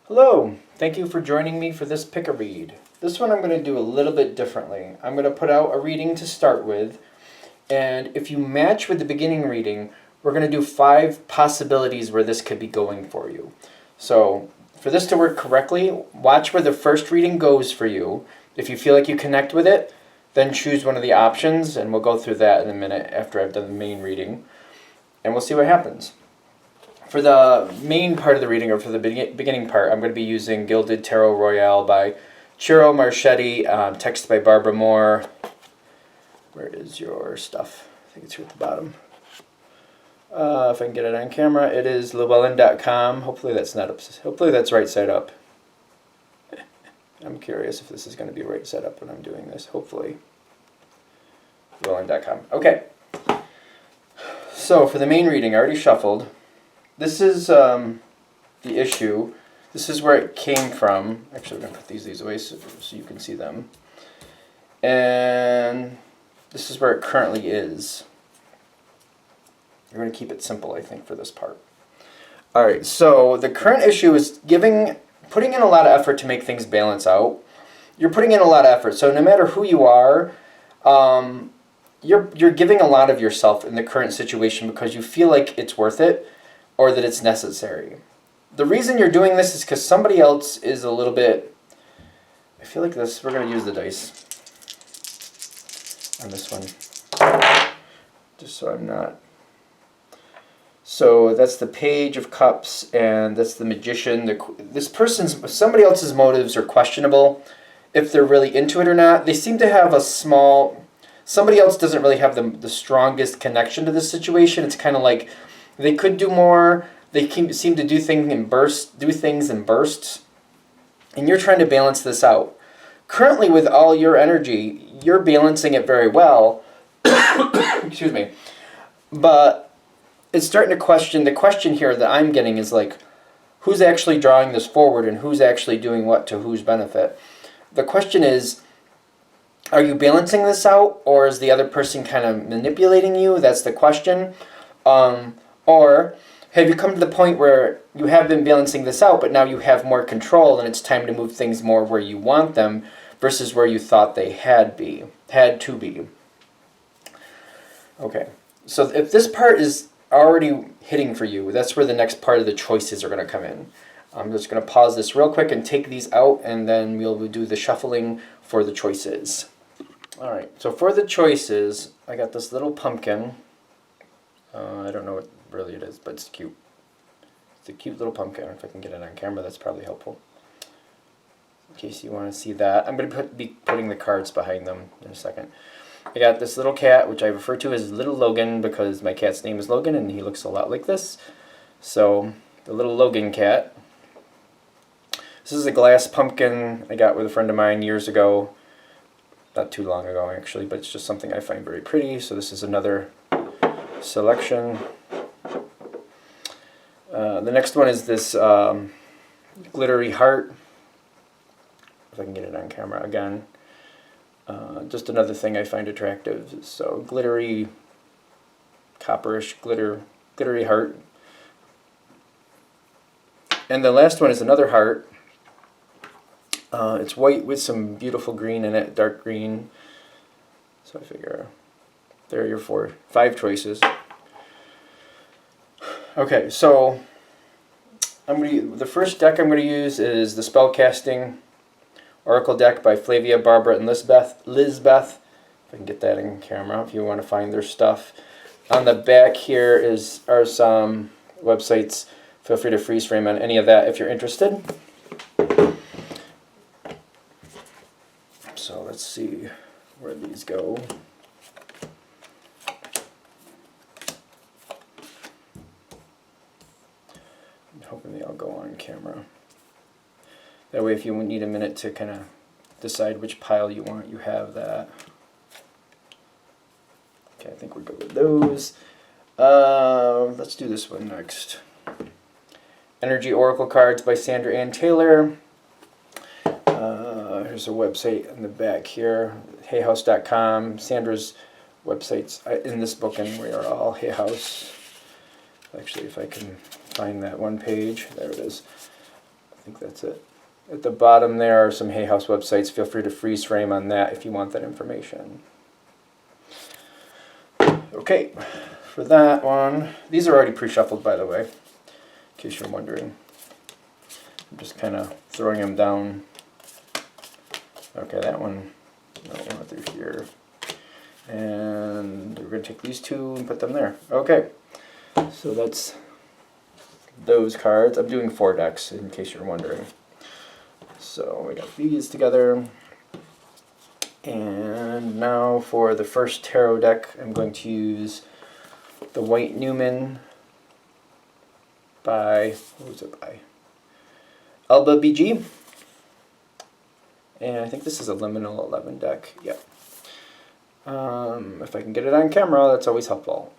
Hello, thank you for joining me for this pick-a-read. This one I'm going to do a little bit differently. I'm going to put out a reading to start with, and if you match with the beginning reading, we're going to do 5 possibilities where this could be going for you. So, for this to work correctly, watch where the first reading goes for you. If you feel like you connect with it, then choose one of the options, and we'll go through that in a minute after I've done the main reading, and we'll see what happens. For the main part of the reading, or for the beginning part, I'm going to be using Gilded Tarot Royale by Ciro Marchetti, text by Barbara Moore. Where is your stuff? I think it's here at the bottom. If I can get it on camera, it is llewellyn.com. Hopefully that's not up. Hopefully that's right side up. I'm curious if this is going to be right side up when I'm doing this. Hopefully. llewellyn.com. Okay. So for the main reading, I already shuffled. This is the issue. This is where it came from. Actually, I'm going to put these away so you can see them. And this is where it currently is. We're going to keep it simple, I think, for this part. Alright, so the current issue is putting in a lot of effort to make things balance out. You're putting in a lot of effort, so no matter who you are, you're giving a lot of yourself in the current situation because you feel like it's worth it, or that it's necessary. The reason you're doing this is because somebody else is a little bit... I feel like this... We're going to use the dice on this one. Just so I'm not... So that's the Page of Cups, and that's the Magician. Somebody else's motives are questionable, if they're really into it or not. They seem to have a small... Somebody else doesn't really have the strongest connection to this situation. It's kind of like... They could do more. They seem to do things in bursts. And you're trying to balance this out. Currently, with all your energy, you're balancing it very well. Excuse me. But it's starting to question. The question here that I'm getting is like, who's actually drawing this forward and who's actually doing what to whose benefit? The question is, are you balancing this out, or is the other person kind of manipulating you? That's the question. Or have you come to the point where you have been balancing this out, but now you have more control and it's time to move things more where you want them versus where you thought they had to be? Okay, so if this part is already hitting for you, that's where the next part of the choices are going to come in. I'm just going to pause this real quick and take these out, and then we'll do the shuffling for the choices. Alright, so for the choices, I got this little pumpkin. I don't know what really it is, but it's cute. It's a cute little pumpkin. If I can get it on camera, that's probably helpful. In case you want to see that. I'm going to be putting the cards behind them in a second. I got this little cat, which I refer to as Little Logan because my cat's name is Logan and he looks a lot like this. So, the little Logan cat. This is a glass pumpkin I got with a friend of mine years ago. Not too long ago, actually, but it's just something I find very pretty. So this is another selection. The next one is this glittery heart. If I can get it on camera again. Just another thing I find attractive. So glittery, copperish, glittery heart. And the last one is another heart. It's white with some beautiful green in it, dark green. So I figure there are your 5 choices. Okay, so the first deck I'm going to use is the Spellcasting Oracle deck by Flavia, Barbara, and Lizbeth. If I can get that in camera, if you want to find their stuff. On the back here are some websites. Feel free to freeze frame on any of that if you're interested. So let's see where these go. I'm hoping they all go on camera. That way if you need a minute to kind of decide which pile you want, you have that. Okay, I think we're good with those. Let's do this one next. Energy Oracle Cards by Sandra Ann Taylor. Here's a website in the back here, hayhouse.com. Sandra's websites in this book, and we are all Hay House. Actually, if I can find that one page, there it is. think that's it. At the bottom there are some Hay House websites. Feel free to freeze frame on that if you want that information. Okay, for that one, these are already pre-shuffled, by the way, in case you're wondering. I'm just kind of throwing them down. Okay, that one, no, one through here. And we're going to take these two and put them there. Okay, so that's those cards. I'm doing 4 decks, in case you're wondering. So we got these together. And now for the first tarot deck, I'm going to use the White Newman by, who was it by? Elba BG. And I think this is a Liminal 11 deck. Yeah. If I can get it on camera, that's always helpful.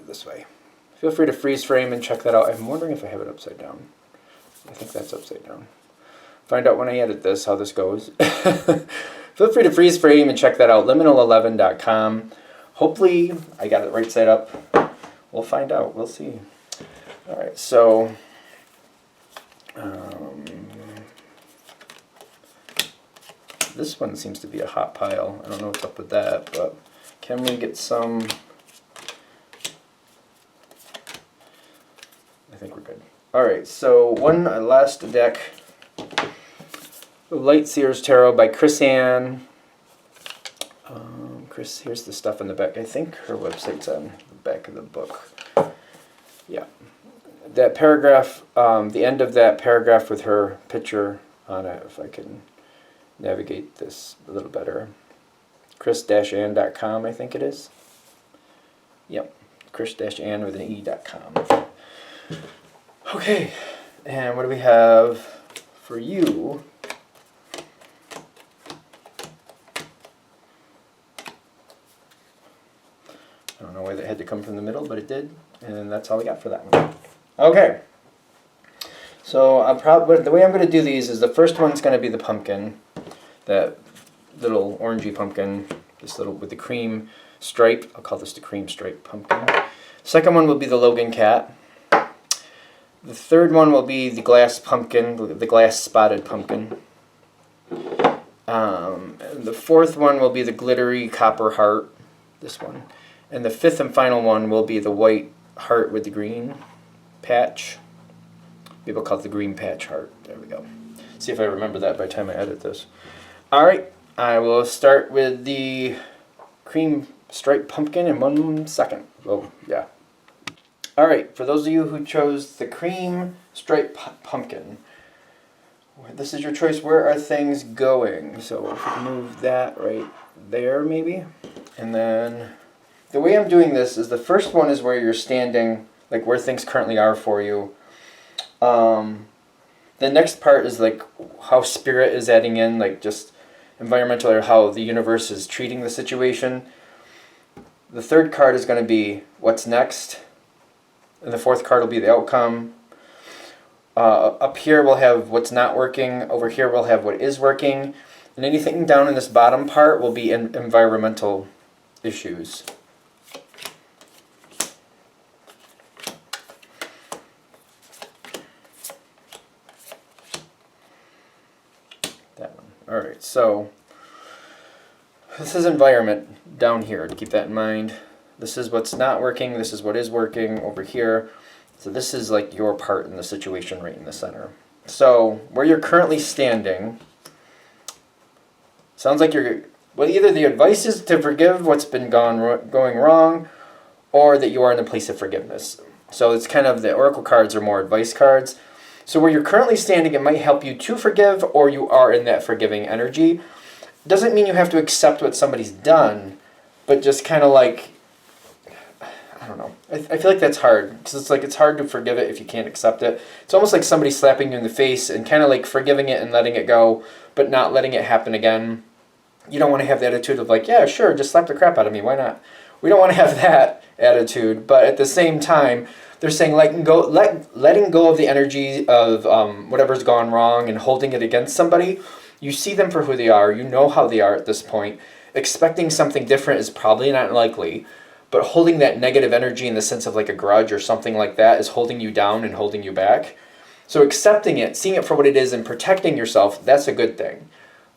This way. Feel free to freeze frame and check that out. I'm wondering if I have it upside down. I think that's upside down. Find out when I edit this how this goes. Feel free to freeze frame and check that out. Liminal11.com. Hopefully I got it right side up. We'll find out. We'll see. All right, so this one seems to be a hot pile. I don't know what's up with that, but can we get some? I think we're good. All right, so one last deck. Light Seers Tarot by Chris Ann. Chris, here's the stuff in the back. I think her website's on the back of the book. Yeah. That paragraph, the end of that paragraph with her picture on it, if I can navigate this a little better. chris-ann.com, I think it is. Yep, chris-ann with an e.com. Okay, and what do we have for you? I don't know why that had to come from the middle, but it did, and that's all we got for that one. Okay, so the way I'm going to do these is the first one's going to be the pumpkin, that little orangey pumpkin, this little with the cream stripe. I'll call this the cream stripe pumpkin. Second one will be the Logan cat. The third one will be the glass pumpkin, the glass spotted pumpkin. The fourth one will be the glittery copper heart, this one. And the fifth and final one will be the white heart with the green patch. People call it the green patch heart. There we go. See if I remember that by the time I edit this. Alright, I will start with the cream striped pumpkin in 1 second. Oh, yeah. Alright, for those of you who chose the cream striped pumpkin, this is your choice. Where are things going? So if we can move that right there maybe. And then the way I'm doing this is the first one is where you're standing, like where things currently are for you. The next part is like how spirit is adding in, like just environmental, or how the universe is treating the situation. The third card is going to be what's next. And the fourth card will be the outcome. Up here we'll have what's not working. Over here we'll have what is working. And anything down in this bottom part will be environmental issues. That one. Alright, so this is environment down here, to keep that in mind. This is what's not working, this is what is working over here. So this is like your part in the situation right in the center. So where you're currently standing, sounds like you're, well, either the advice is to forgive what's been going wrong, or that you are in the place of forgiveness. So it's kind of, the oracle cards are more advice cards. So where you're currently standing, it might help you to forgive, or you are in that forgiving energy. Doesn't mean you have to accept what somebody's done, but just kind of like, I don't know. I feel like that's hard, because it's like it's hard to forgive it if you can't accept it. It's almost like somebody slapping you in the face and kind of like forgiving it and letting it go, but not letting it happen again. You don't want to have the attitude of like, yeah, sure, just slap the crap out of me. Why not? We don't want to have that attitude, but at the same time, they're saying letting go of the energy of whatever's gone wrong and holding it against somebody. You see them for who they are. You know how they are at this point. Expecting something different is probably not likely. But holding that negative energy in the sense of like a grudge or something like that is holding you down and holding you back. So accepting it, seeing it for what it is, and protecting yourself, that's a good thing.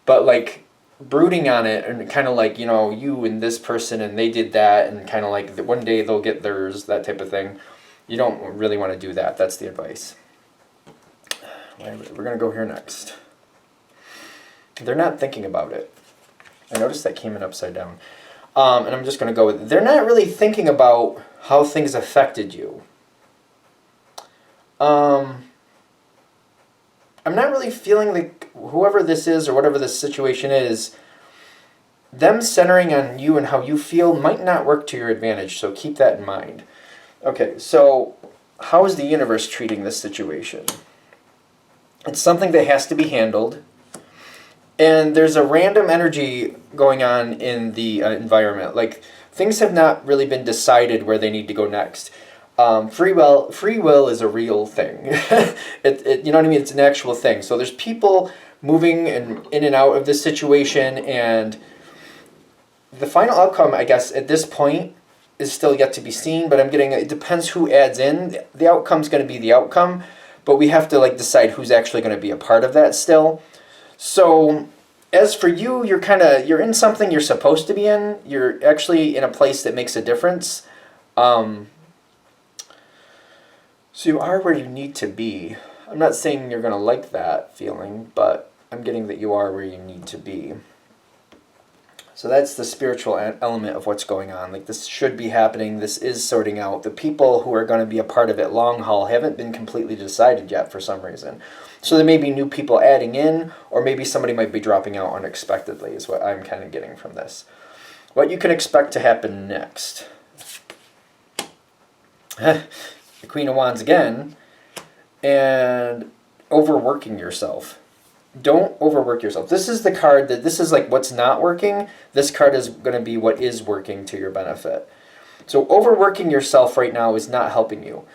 But like brooding on it and kind of like, you and this person and they did that, and kind of like one day they'll get theirs, that type of thing. You don't really want to do that. That's the advice. We're going to go here next. They're not thinking about it. I noticed that came in upside down. And I'm just going to go with it. They're not really thinking about how things affected you. I'm not really feeling like whoever this is or whatever this situation is, them centering on you and how you feel might not work to your advantage, so keep that in mind. Okay, so how is the universe treating this situation? It's something that has to be handled, and there's a random energy going on in the environment. Like, things have not really been decided where they need to go next. Free will is a real thing. You know what I mean? It's an actual thing. So there's people moving in and out of this situation, and the final outcome, I guess, at this point is still yet to be seen, but it depends who adds in. The outcome's going to be the outcome, but we have to decide who's actually going to be a part of that still. So as for you, you're in something you're supposed to be in. You're actually in a place that makes a difference. So you are where you need to be. I'm not saying you're going to like that feeling, but I'm getting that you are where you need to be. So that's the spiritual element of what's going on. Like, this should be happening. This is sorting out. The people who are going to be a part of it long haul haven't been completely decided yet for some reason. So there may be new people adding in, or maybe somebody might be dropping out unexpectedly is what I'm kind of getting from this. What you can expect to happen next. The Queen of Wands again. And overworking yourself. Don't overwork yourself. This is the card this is like what's not working. This card is going to be what is working to your benefit. So overworking yourself right now is not helping you.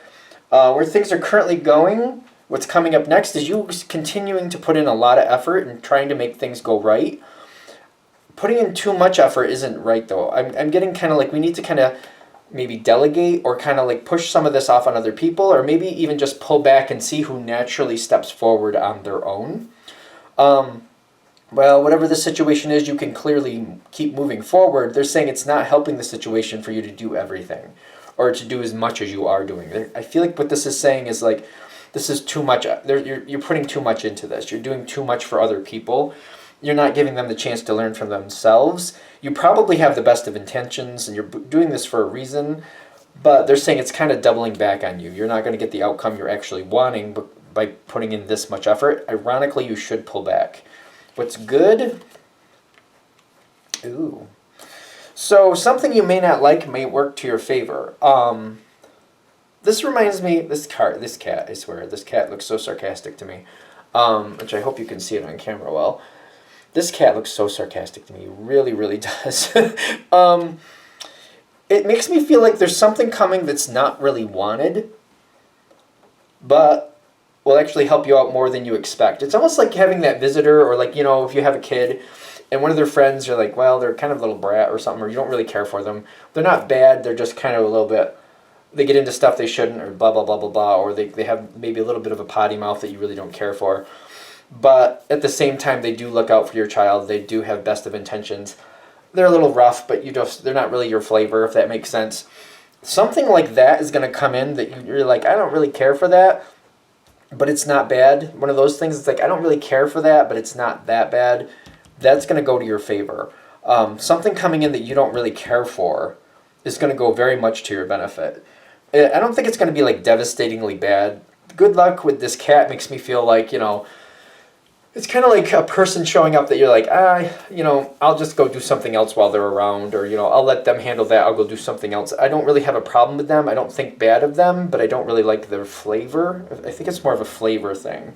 Where things are currently going, what's coming up next is you continuing to put in a lot of effort and trying to make things go right. Putting in too much effort isn't right, though. I'm getting kind of like we need to kind of maybe delegate or kind of like push some of this off on other people, or maybe even just pull back and see who naturally steps forward on their own. Well, whatever the situation is, you can clearly keep moving forward. They're saying it's not helping the situation for you to do everything or to do as much as you are doing. I feel like what this is saying is like, this is too much. You're putting too much into this. You're doing too much for other people. You're not giving them the chance to learn from themselves. You probably have the best of intentions and you're doing this for a reason, but they're saying it's kind of doubling back on you. You're not going to get the outcome you're actually wanting, but by putting in this much effort. Ironically, you should pull back. What's good? Ooh. So something you may not like may work to your favor. This reminds me, this cat, I swear, this cat looks so sarcastic to me, which I hope you can see it on camera well. This cat looks so sarcastic to me. It really, really does. It makes me feel like there's something coming that's not really wanted, but will actually help you out more than you expect. It's almost like having that visitor, or like, if you have a kid and one of their friends, you're like, well, they're kind of a little brat or something, or you don't really care for them. They're not bad, they're just kind of a little bit, they get into stuff they shouldn't, or blah, blah, blah, blah, blah, or they have maybe a little bit of a potty mouth that you really don't care for. But at the same time, they do look out for your child. They do have best of intentions. They're a little rough, but they're not really your flavor, if that makes sense. Something like that is going to come in that you're like, I don't really care for that, but it's not bad. One of those things, it's like, I don't really care for that, but it's not that bad. That's going to go to your favor. Something coming in that you don't really care for is going to go very much to your benefit. I don't think it's going to be like devastatingly bad. Good luck with this cat makes me feel like, it's kind of like a person showing up that you're like, I'll just go do something else while they're around, or, I'll let them handle that. I'll go do something else. I don't really have a problem with them. I don't think bad of them, but I don't really like their flavor. I think it's more of a flavor thing.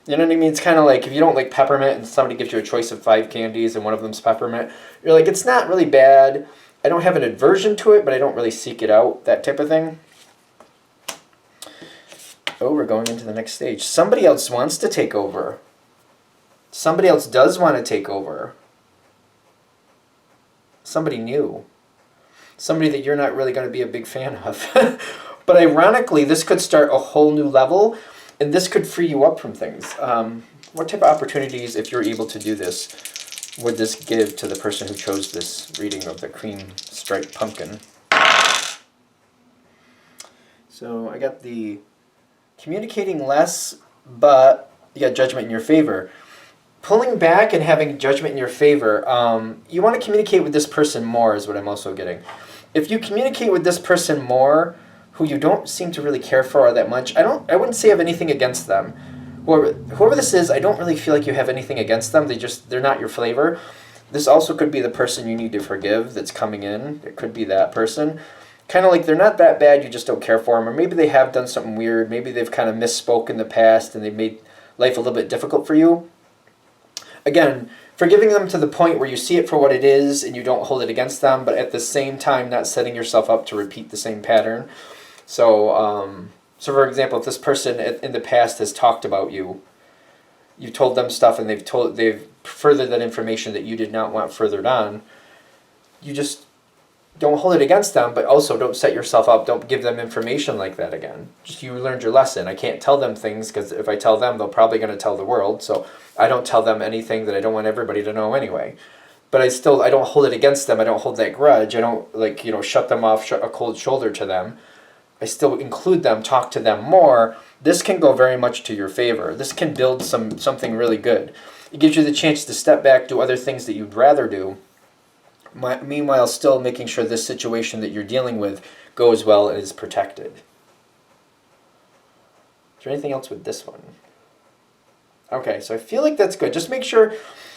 You know what I mean? It's kind of like if you don't like peppermint and somebody gives you a choice of 5 candies and one of them's peppermint, you're like, it's not really bad. I don't have an aversion to it, but I don't really seek it out, that type of thing. Oh, we're going into the next stage. Somebody else wants to take over. Somebody else does want to take over. Somebody new. Somebody that you're not really going to be a big fan of. But ironically, this could start a whole new level. And this could free you up from things. What type of opportunities, if you're able to do this, would this give to the person who chose this reading of the cream striped pumpkin? So I got the communicating less, but you got judgment in your favor. Pulling back and having judgment in your favor, you want to communicate with this person more is what I'm also getting. If you communicate with this person more, who you don't seem to really care for all that much, I wouldn't say I have anything against them. Whoever this is, I don't really feel like you have anything against them. They're not your flavor. This also could be the person you need to forgive that's coming in. It could be that person. Kind of like they're not that bad, you just don't care for them. Or maybe they have done something weird. Maybe they've kind of misspoke in the past and they've made life a little bit difficult for you. Again, forgiving them to the point where you see it for what it is and you don't hold it against them, but at the same time not setting yourself up to repeat the same pattern. So for example, if this person in the past has talked about you, you told them stuff and they've furthered that information that you did not want furthered on, you just don't hold it against them, but also don't set yourself up. Don't give them information like that again. Just you learned your lesson. I can't tell them things because if I tell them, they're probably going to tell the world. So I don't tell them anything that I don't want everybody to know anyway. But I don't hold it against them. I don't hold that grudge. I don't shut them off, shut a cold shoulder to them. I still include them, talk to them more. This can go very much to your favor. This can build something really good. It gives you the chance to step back, do other things that you'd rather do. Meanwhile, still making sure this situation that you're dealing with goes well and is protected. Is there anything else with this one? Okay, so I feel like that's good. Just make sure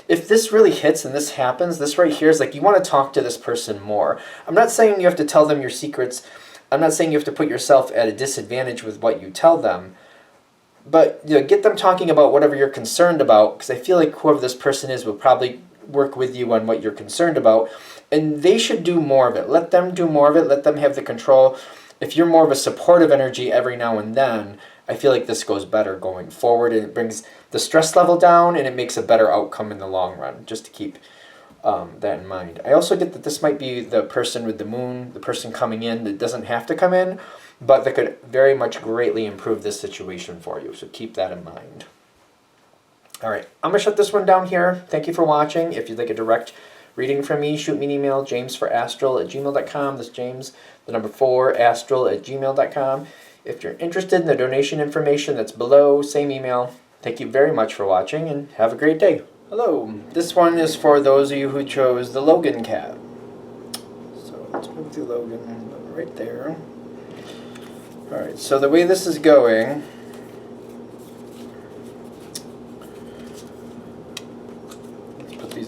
if this really hits and this happens, this right here is like you want to talk to this person more. I'm not saying you have to tell them your secrets. I'm not saying you have to put yourself at a disadvantage with what you tell them. But get them talking about whatever you're concerned about, because I feel like whoever this person is will probably work with you on what you're concerned about, and they should do more of it. Let them do more of it. Let them have the control. If you're more of a supportive energy every now and then, I feel like this goes better going forward, and it brings the stress level down, and it makes a better outcome in the long run, just to keep that in mind. I also get that this might be the person with the moon, the person coming in that doesn't have to come in, but that could very much greatly improve this situation for you, so keep that in mind. All right, I'm going to shut this one down here. Thank you for watching. If you'd like a direct reading from me, shoot me an email, jamesforastral@gmail.com. That's James, the number 4, astral@gmail.com. If you're interested in the donation information that's below, same email. Thank you very much for watching, and have a great day. Hello, this one is for those of you who chose the Logan cat. So let's move the Logan right there. All right, so the way this is going,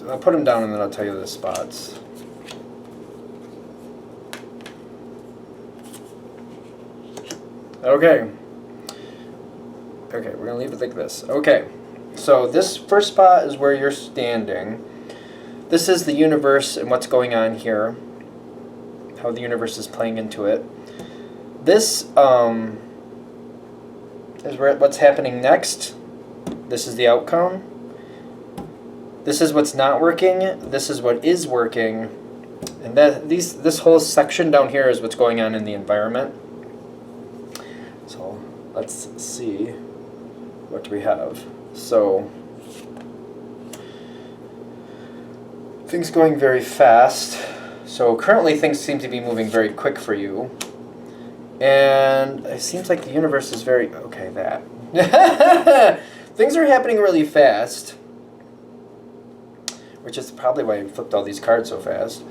I'll put them down and then I'll tell you the spots. Okay, we're going to leave it like this. Okay, so this first spot is where you're standing. This is the universe and what's going on here, how the universe is playing into it. This is what's happening next. This is the outcome. This is what's not working. This is what is working. And this whole section down here is what's going on in the environment. So let's see, what do we have? So things going very fast. So currently things seem to be moving very quick for you. And it seems like the universe is very, okay, that. Things are happening really fast, which is probably why you flipped all these cards so fast.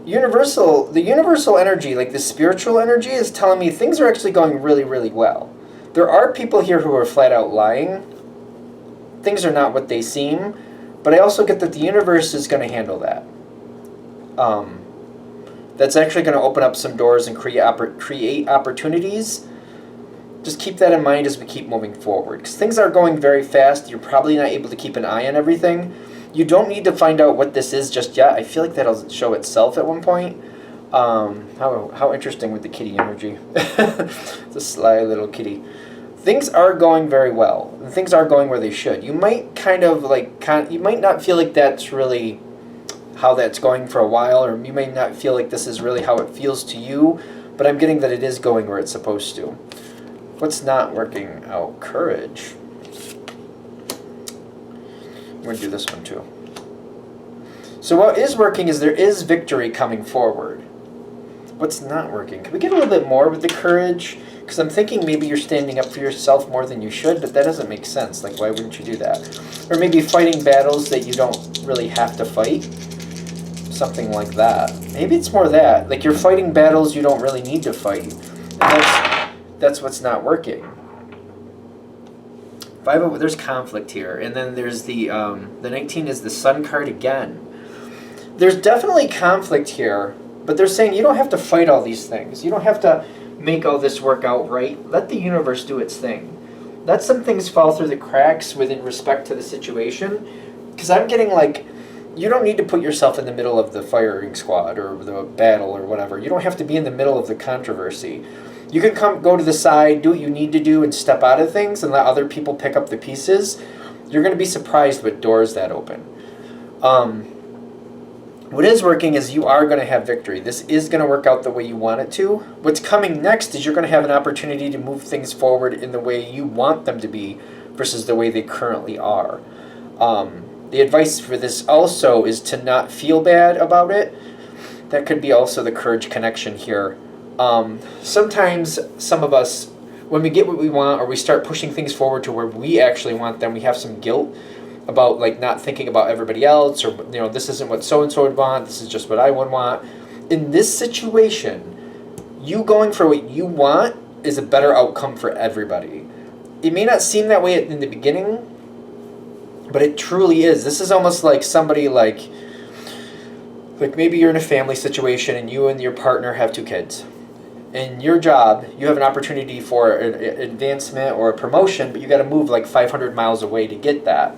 The universal energy, like the spiritual energy, is telling me things are actually going really, really well. There are people here who are flat out lying. Things are not what they seem, but I also get that the universe is going to handle that. That's actually going to open up some doors and create opportunities. Just keep that in mind as we keep moving forward, because things are going very fast. You're probably not able to keep an eye on everything. You don't need to find out what this is just yet. I feel like that'll show itself at one point. How interesting with the kitty energy. It's a sly little kitty. Things are going very well. Things are going where they should. You might you might not feel like that's really how that's going for a while, or you may not feel like this is really how it feels to you, but I'm getting that it is going where it's supposed to. What's not working out? Courage. I'm going to do this one too. So what is working is there is victory coming forward. What's not working? Can we get a little bit more with the courage? Because I'm thinking maybe you're standing up for yourself more than you should, but that doesn't make sense. Like, why wouldn't you do that? Or maybe fighting battles that you don't really have to fight. Something like that. Maybe it's more that. Like, you're fighting battles you don't really need to fight. And that's what's not working. There's conflict here. And then there's the 19 is the Sun card again. There's definitely conflict here, but they're saying you don't have to fight all these things. You don't have to make all this work out right. Let the universe do its thing. Let some things fall through the cracks within respect to the situation. Because I'm getting like, you don't need to put yourself in the middle of the firing squad or the battle or whatever. You don't have to be in the middle of the controversy. You can go to the side, do what you need to do, and step out of things and let other people pick up the pieces. You're going to be surprised with doors that open. What is working is you are going to have victory. This is going to work out the way you want it to. What's coming next is you're going to have an opportunity to move things forward in the way you want them to be versus the way they currently are. The advice for this also is to not feel bad about it. That could be also the courage connection here. Sometimes some of us, when we get what we want or we start pushing things forward to where we actually want them, we have some guilt about like not thinking about everybody else, or this isn't what so-and-so would want, this is just what I would want. In this situation, you going for what you want is a better outcome for everybody. It may not seem that way in the beginning, but it truly is. This is almost like somebody like maybe you're in a family situation and you and your partner have 2 kids. In your job, you have an opportunity for an advancement or a promotion, but you got to move like 500 miles away to get that.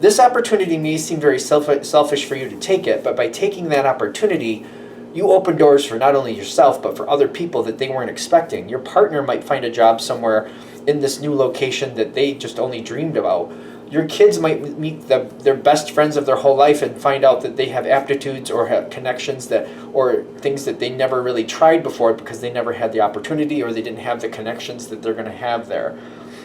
This opportunity may seem very selfish for you to take it, but by taking that opportunity, you open doors for not only yourself, but for other people that they weren't expecting. Your partner might find a job somewhere in this new location that they just only dreamed about. Your kids might meet their best friends of their whole life and find out that they have aptitudes or have connections or things that they never really tried before because they never had the opportunity or they didn't have the connections that they're going to have there.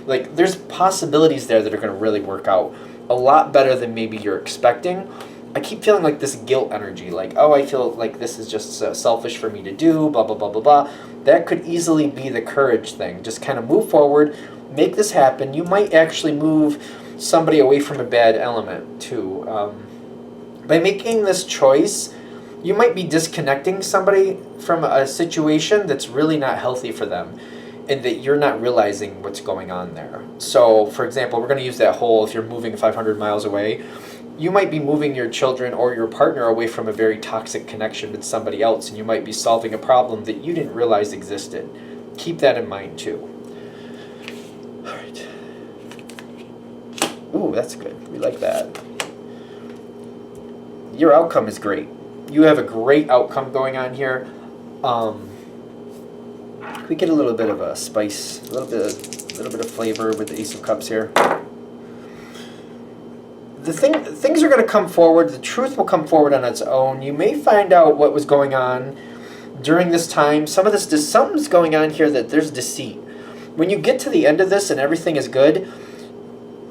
Like, there's possibilities there that are going to really work out a lot better than maybe you're expecting. I keep feeling like this guilt energy, like, oh, I feel like this is just selfish for me to do, blah, blah, blah, blah, blah. That could easily be the courage thing. Just kind of move forward, make this happen. You might actually move somebody away from a bad element, too. By making this choice, you might be disconnecting somebody from a situation that's really not healthy for them, and that you're not realizing what's going on there. So, for example, we're going to use that whole, if you're moving 500 miles away, you might be moving your children or your partner away from a very toxic connection with somebody else, and you might be solving a problem that you didn't realize existed. Keep that in mind, too. All right. Ooh, that's good. We like that. Your outcome is great. You have a great outcome going on here. We get a little bit of a spice, a little bit of flavor with the Ace of Cups here. Things are going to come forward. The truth will come forward on its own. You may find out what was going on during this time. Something's going on here that there's deceit. When you get to the end of this and everything is good,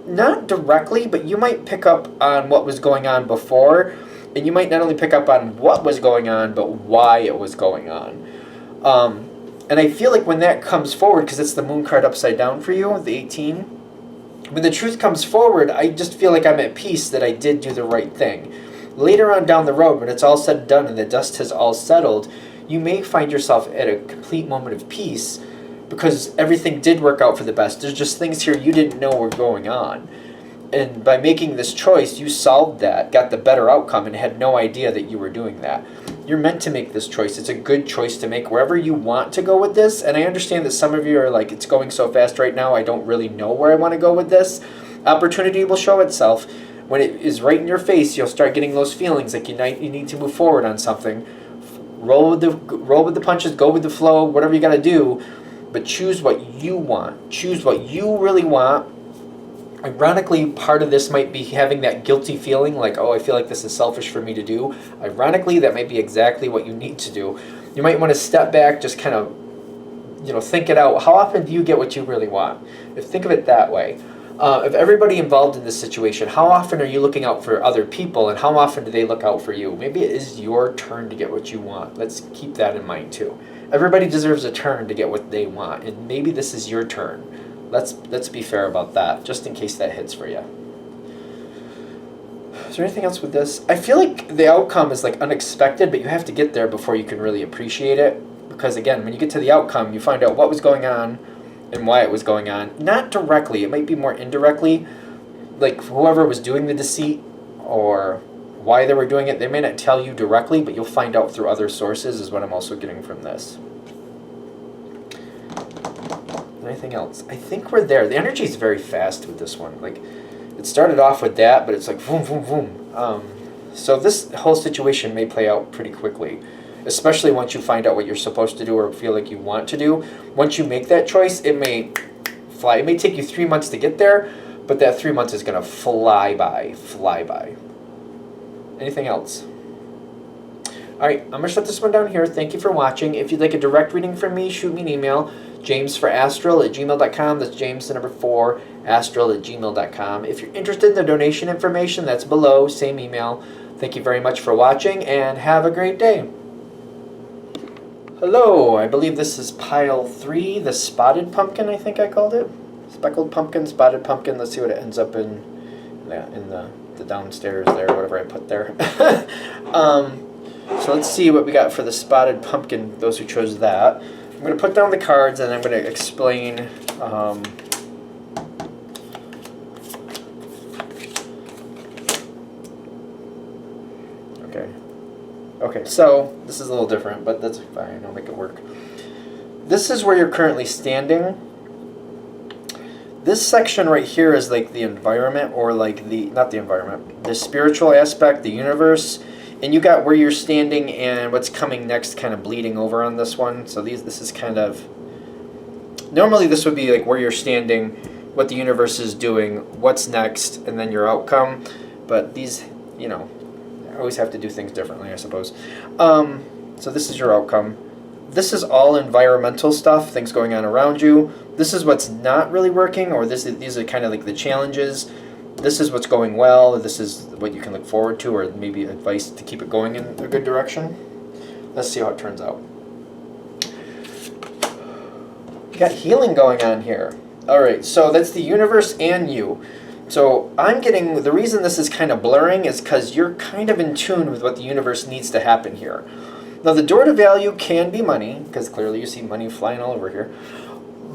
not directly, but you might pick up on what was going on before, and you might not only pick up on what was going on, but why it was going on. And I feel like when that comes forward, because it's the moon card upside down for you, the 18, when the truth comes forward, I just feel like I'm at peace that I did do the right thing. Later on down the road, when it's all said and done and the dust has all settled, you may find yourself at a complete moment of peace because everything did work out for the best. There's just things here you didn't know were going on. And by making this choice, you solved that, got the better outcome, and had no idea that you were doing that. You're meant to make this choice. It's a good choice to make wherever you want to go with this. And I understand that some of you are like, it's going so fast right now, I don't really know where I want to go with this. Opportunity will show itself. When it is right in your face, you'll start getting those feelings like you need to move forward on something. Roll with the punches, go with the flow, whatever you got to do. But choose what you want. Choose what you really want. Ironically, part of this might be having that guilty feeling like, oh, I feel like this is selfish for me to do. Ironically, that might be exactly what you need to do. You might want to step back, just kind of, think it out. How often do you get what you really want? Think of it that way. If everybody involved in this situation, how often are you looking out for other people, and how often do they look out for you? Maybe it is your turn to get what you want. Let's keep that in mind too. Everybody deserves a turn to get what they want, and maybe this is your turn. Let's be fair about that, just in case that hits for you. Is there anything else with this? I feel like the outcome is like unexpected, but you have to get there before you can really appreciate it. Because again, when you get to the outcome, you find out what was going on and why it was going on. Not directly, it might be more indirectly. Like whoever was doing the deceit or why they were doing it, they may not tell you directly, but you'll find out through other sources is what I'm also getting from this. Anything else? I think we're there. The energy is very fast with this one. Like, it started off with that, but it's like boom, boom, boom. So this whole situation may play out pretty quickly, especially once you find out what you're supposed to do or feel like you want to do. Once you make that choice, it may fly. It may take you 3 months to get there, but that 3 months is going to fly by. Anything else? All right, I'm going to shut this one down here. Thank you for watching. If you'd like a direct reading from me, shoot me an email. jamesforastral@gmail.com. That's James, the number 4, astral@gmail.com. If you're interested in the donation information, that's below, same email. Thank you very much for watching, and have a great day. Hello, I believe this is pile 3, the spotted pumpkin, I think I called it. Speckled pumpkin, spotted pumpkin. Let's see what it ends up in the downstairs there, whatever I put there. So let's see what we got for the spotted pumpkin, those who chose that. I'm going to put down the cards and I'm going to explain Okay, so this is a little different, but that's fine, I'll make it work. This is where you're currently standing. This section right here is like the environment, or like not the environment, the spiritual aspect, the universe. And you got where you're standing and what's coming next kind of bleeding over on this one. So this is kind of, normally this would be like where you're standing, what the universe is doing, what's next, and then your outcome. But these, I always have to do things differently, I suppose. So this is your outcome. This is all environmental stuff, things going on around you. This is what's not really working, or these are kind of like the challenges. This is what's going well. This is what you can look forward to, or maybe advice to keep it going in a good direction. Let's see how it turns out. You got healing going on here. All right, so that's the universe and you. So I'm getting, the reason this is kind of blurring is because you're kind of in tune with what the universe needs to happen here. Now the door to value can be money, because clearly you see money flying all over here.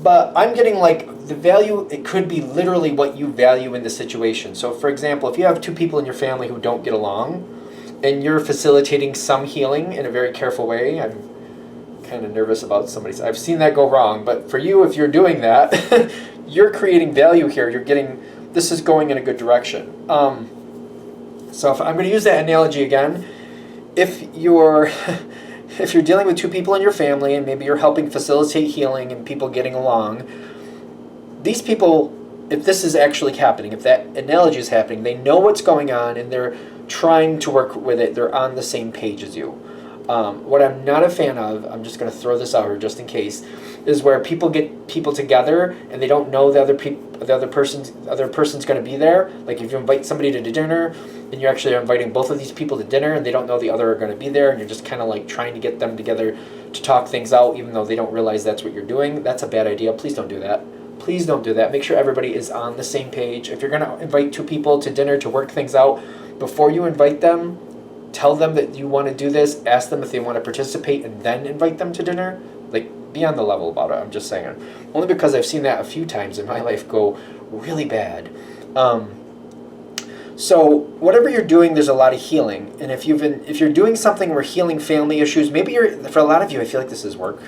But I'm getting like the value, it could be literally what you value in the situation. So for example, if you have 2 people in your family who don't get along, and you're facilitating some healing in a very careful way, I'm kind of nervous about somebody's, I've seen that go wrong, but for you, if you're doing that, you're creating value here, you're getting, this is going in a good direction. So if I'm going to use that analogy again, if you're dealing with 2 people in your family and maybe you're helping facilitate healing and people getting along, these people, if this is actually happening, if that analogy is happening, they know what's going on and they're trying to work with it. They're on the same page as you. What I'm not a fan of, I'm just going to throw this out here just in case, is where people get people together and they don't know the other person's going to be there. Like if you invite somebody to dinner and you're actually inviting both of these people to dinner and they don't know the other are going to be there, and you're just kind of like trying to get them together to talk things out even though they don't realize that's what you're doing. That's a bad idea. Please don't do that. Please don't do that. Make sure everybody is on the same page. If you're going to invite 2 people to dinner to work things out, before you invite them, tell them that you want to do this, ask them if they want to participate, and then invite them to dinner. Like, be on the level about it, I'm just saying. Only because I've seen that a few times in my life go really bad. So whatever you're doing, there's a lot of healing. And if you're doing something where healing family issues, maybe for a lot of you, I feel like this is work,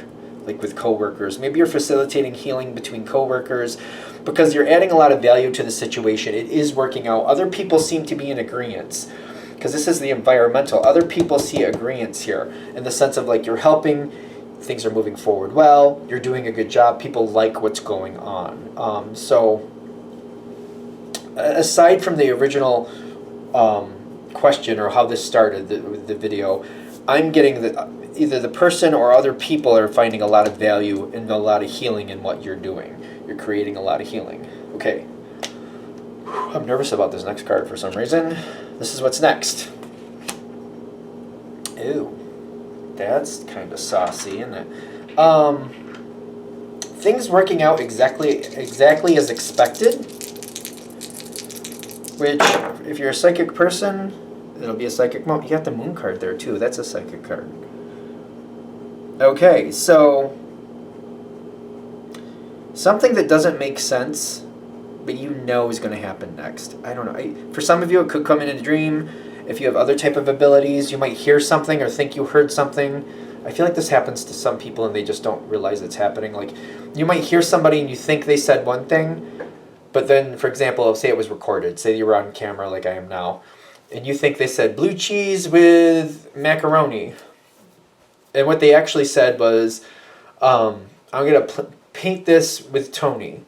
like with coworkers. Maybe you're facilitating healing between coworkers because you're adding a lot of value to the situation. It is working out. Other people seem to be in agreement, because this is the environmental. Other people see agreement here in the sense of like you're helping, things are moving forward well, you're doing a good job, people like what's going on. So aside from the original question or how this started, the video, I'm getting that either the person or other people are finding a lot of value and a lot of healing in what you're doing. You're creating a lot of healing. Okay. I'm nervous about this next card for some reason. This is what's next. Ew. That's kind of saucy, isn't it? Things working out exactly as expected. Which, if you're a psychic person, it'll be a psychic moment. You got the moon card there too. That's a psychic card. Okay, so something that doesn't make sense, but you know is going to happen next. I don't know. For some of you, it could come in a dream. If you have other type of abilities, you might hear something or think you heard something. I feel like this happens to some people and they just don't realize it's happening. Like, you might hear somebody and you think they said one thing, but then, for example, say it was recorded. Say you were on camera like I am now, and you think they said blue cheese with macaroni. And what they actually said was, I'm going to paint this with Tony.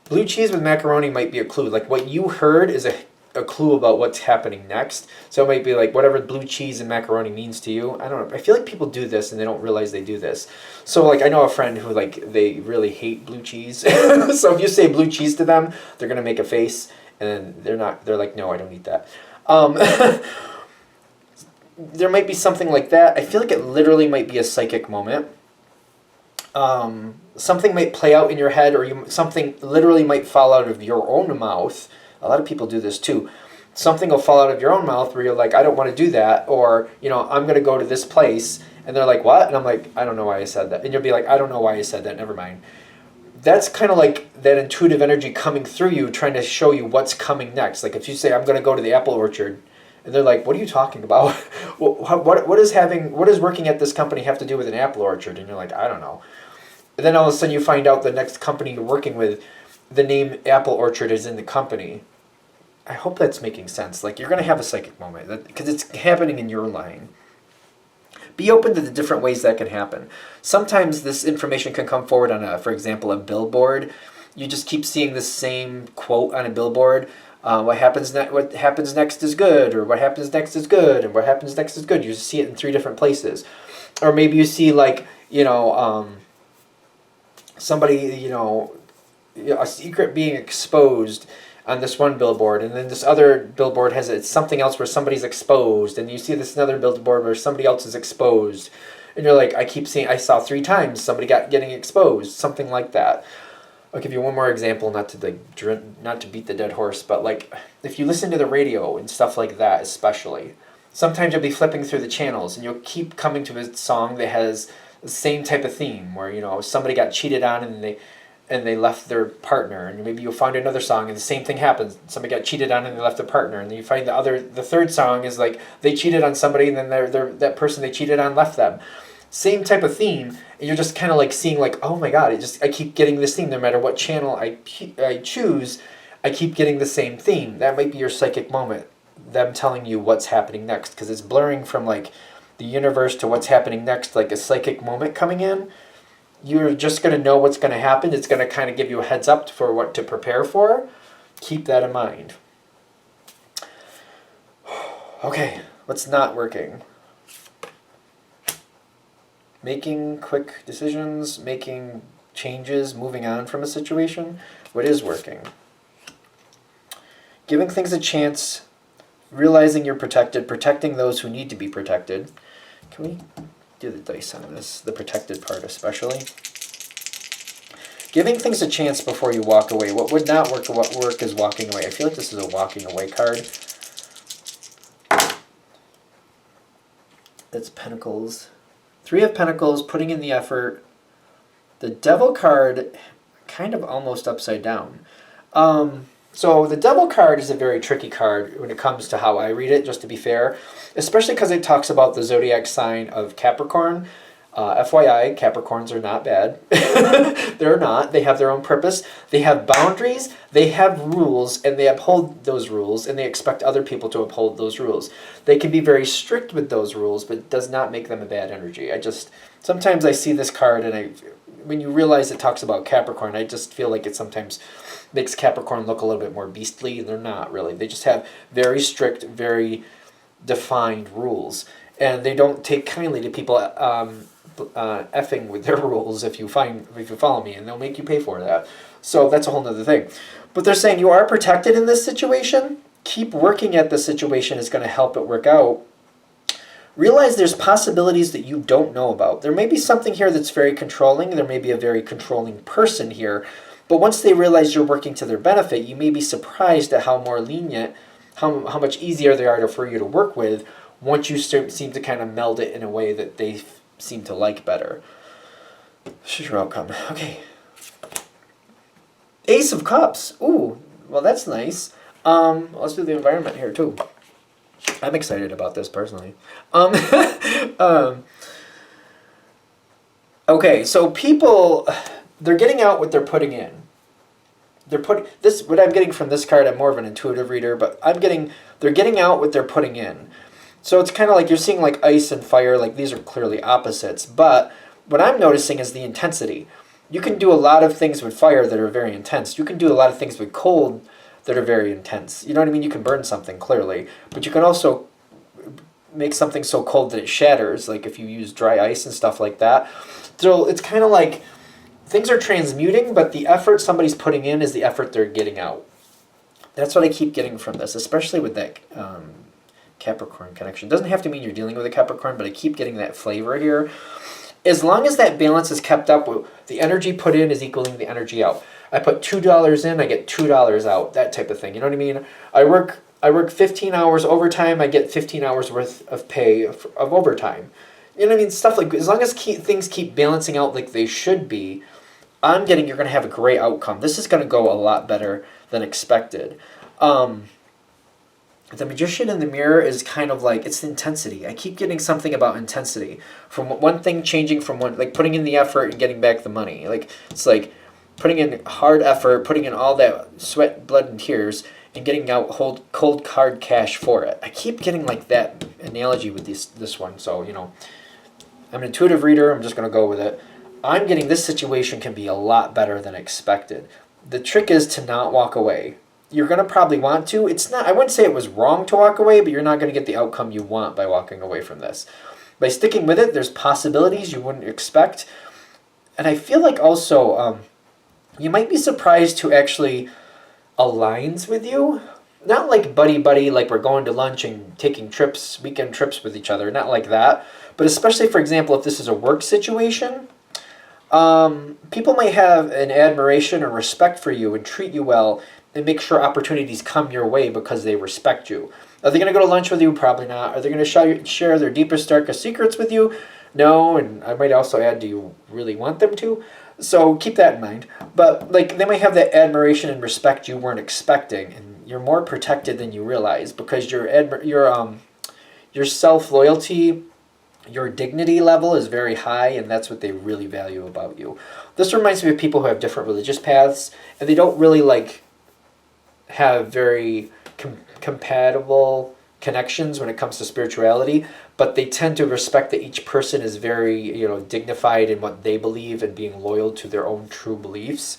Blue cheese with macaroni might be a clue. Like, what you heard is a clue about what's happening next. So it might be like whatever blue cheese and macaroni means to you. I don't know. I feel like people do this and they don't realize they do this. So like I know a friend who like they really hate blue cheese. So if you say blue cheese to them, they're gonna make a face and they're like, no, I don't eat that. There might be something like that. I feel like it literally might be a psychic moment. Something might play out in your head, or something literally might fall out of your own mouth. A lot of people do this too. Something will fall out of your own mouth where you're like, I don't want to do that, or, I'm going to go to this place, and they're like, what? And I'm like, I don't know why I said that. And you'll be like, I don't know why I said that, never mind. That's kind of like that intuitive energy coming through you, trying to show you what's coming next. Like if you say, I'm going to go to the apple orchard, and they're like, what are you talking about? What does working at this company have to do with an apple orchard? And you're like, I don't know. And then all of a sudden you find out the next company you're working with, the name Apple Orchard is in the company. I hope that's making sense. Like, you're going to have a psychic moment because it's happening in your line. Be open to the different ways that can happen. Sometimes this information can come forward on, for example, a billboard. You just keep seeing the same quote on a billboard. What happens next is good, or what happens next is good, and what happens next is good. You see it in 3 different places. Or maybe you see, like, somebody, a secret being exposed on this one billboard, and then this other billboard has something else where somebody's exposed, and you see this another billboard where somebody else is exposed, and you're like, I saw 3 times somebody getting exposed, something like that. I'll give you one more example, not to beat the dead horse, but like if you listen to the radio and stuff like that, especially, sometimes you'll be flipping through the channels and you'll keep coming to a song that has the same type of theme where somebody got cheated on and they left their partner, and maybe you'll find another song and the same thing happens. Somebody got cheated on and they left their partner, and then you find the third song is like they cheated on somebody and then that person they cheated on left them. Same type of theme, and you're just kind of like seeing like, oh my god, I keep getting this theme no matter what channel I choose. I keep getting the same theme. That might be your psychic moment, them telling you what's happening next, because it's blurring from like the universe to what's happening next, like a psychic moment coming in. You're just going to know what's going to happen. It's going to kind of give you a heads up for what to prepare for. Keep that in mind. Okay, what's not working? Making quick decisions, making changes, moving on from a situation. What is working? Giving things a chance, realizing you're protected, protecting those who need to be protected. Can we do the dice on this, the protected part especially? Giving things a chance before you walk away. What would not work is walking away. I feel like this is a walking away card. That's Pentacles. 3 of Pentacles, putting in the effort. The Devil card, kind of almost upside down. So the Devil card is a very tricky card when it comes to how I read it, just to be fair. Especially because it talks about the zodiac sign of Capricorn. FYI, Capricorns are not bad. They're not. They have their own purpose. They have boundaries. They have rules, and they uphold those rules, and they expect other people to uphold those rules. They can be very strict with those rules, but it does not make them a bad energy. Sometimes I see this card, and when you realize it talks about Capricorn, I just feel like it sometimes makes Capricorn look a little bit more beastly. They're not really. They just have very strict, very defined rules. and they don't take kindly to people effing with their rules if you follow me, and they'll make you pay for that. So that's a whole nother thing. But they're saying you are protected in this situation. Keep working at the situation is going to help it work out. Realize there's possibilities that you don't know about. There may be something here that's very controlling. There may be a very controlling person here. But once they realize you're working to their benefit, you may be surprised at how more lenient, how much easier they are for you to work with once you seem to kind of meld it in a way that they seem to like better. This is your outcome. Okay. Ace of Cups. Ooh, well that's nice. Let's do the environment here too. I'm excited about this personally. Okay, so people, they're getting out what they're putting in. What I'm getting from this card, I'm more of an intuitive reader, but they're getting out what they're putting in. So it's kind of like you're seeing like ice and fire, like these are clearly opposites. But what I'm noticing is the intensity. You can do a lot of things with fire that are very intense. You can do a lot of things with cold that are very intense. You know what I mean? You can burn something, clearly. But you can also make something so cold that it shatters, like if you use dry ice and stuff like that. So it's kind of like things are transmuting, but the effort somebody's putting in is the effort they're getting out. That's what I keep getting from this, especially with that Capricorn connection. It doesn't have to mean you're dealing with a Capricorn, but I keep getting that flavor here. As long as that balance is kept up, the energy put in is equaling the energy out. I put $2 in, I get $2 out, that type of thing. You know what I mean? I work 15 hours overtime, I get 15 hours worth of pay of overtime. You know what I mean? Stuff like, as long as things keep balancing out like they should be, you're going to have a great outcome. This is going to go a lot better than expected. The Magician in the Mirror is kind of like, it's the intensity. I keep getting something about intensity. From one thing changing from one, like putting in the effort and getting back the money. Like, it's like putting in hard effort, putting in all that sweat, blood, and tears, and getting out cold hard cash for it. I keep getting like that analogy with this one. So, you know, I'm an intuitive reader. I'm just going to go with it. I'm getting this situation can be a lot better than expected. The trick is to not walk away. You're going to probably want to. It's not, I wouldn't say it was wrong to walk away, but you're not going to get the outcome you want by walking away from this. By sticking with it, there's possibilities you wouldn't expect. And I feel like also, you might be surprised who actually aligns with you. Not like buddy-buddy, like we're going to lunch and taking trips, weekend trips with each other. Not like that. But especially, for example, if this is a work situation, people might have an admiration or respect for you and treat you well and make sure opportunities come your way because they respect you. Are they going to go to lunch with you? Probably not. Are they going to share their deepest, darkest secrets with you? No, and I might also add, do you really want them to? So keep that in mind. But like they might have that admiration and respect you weren't expecting, and you're more protected than you realize because your self-loyalty, your dignity level is very high, and that's what they really value about you. This reminds me of people who have different religious paths, and they don't really have very compatible connections when it comes to spirituality, but they tend to respect that each person is very, dignified in what they believe and being loyal to their own true beliefs.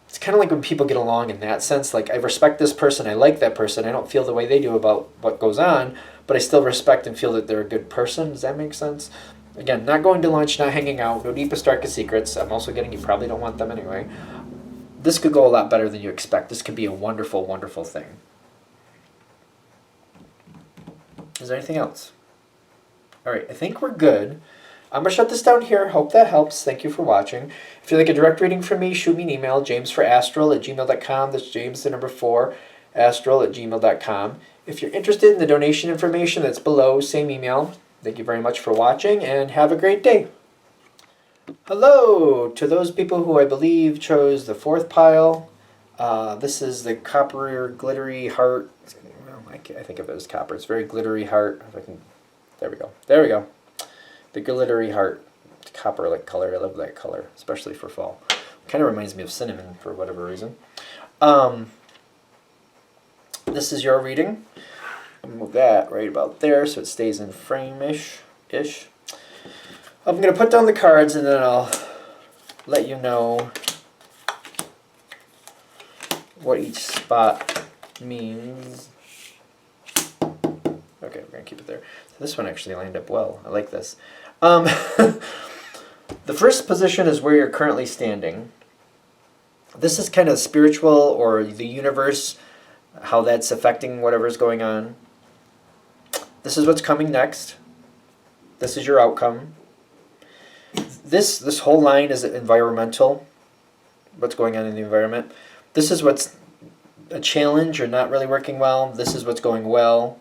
It's kind of like when people get along in that sense, like I respect this person, I like that person, I don't feel the way they do about what goes on, but I still respect and feel that they're a good person. Does that make sense? Again, not going to lunch, not hanging out, no deepest, darkest secrets. I'm also getting you probably don't want them anyway. This could go a lot better than you expect. This could be a wonderful, wonderful thing. Is there anything else? All right, I think we're good. I'm going to shut this down here. Hope that helps. Thank you for watching. If you'd like a direct reading from me, shoot me an email, jamesforastral@gmail.com. That's James, the number 4, astral@gmail.com. If you're interested in the donation information, that's below, same email. Thank you very much for watching, and have a great day. Hello to those people who I believe chose the 4th pile. This is the copper glittery heart. Well, I think of it as copper. It's very glittery heart. If I can, there we go. There we go. The glittery heart, copper-like color. I love that color, especially for fall. Kind of reminds me of cinnamon for whatever reason. This is your reading. I'll move that right about there so it stays in frame-ish. I'm going to put down the cards and then I'll let you know what each spot means. Okay, we're going going to keep it there. So this one actually lined up well. I like this. The first position is where you're currently standing. This is kind of spiritual or the universe, how that's affecting whatever's going on. This is what's coming next. This is your outcome. This whole line is environmental. What's going on in the environment. This is what's a challenge or not really working well. This is what's going well.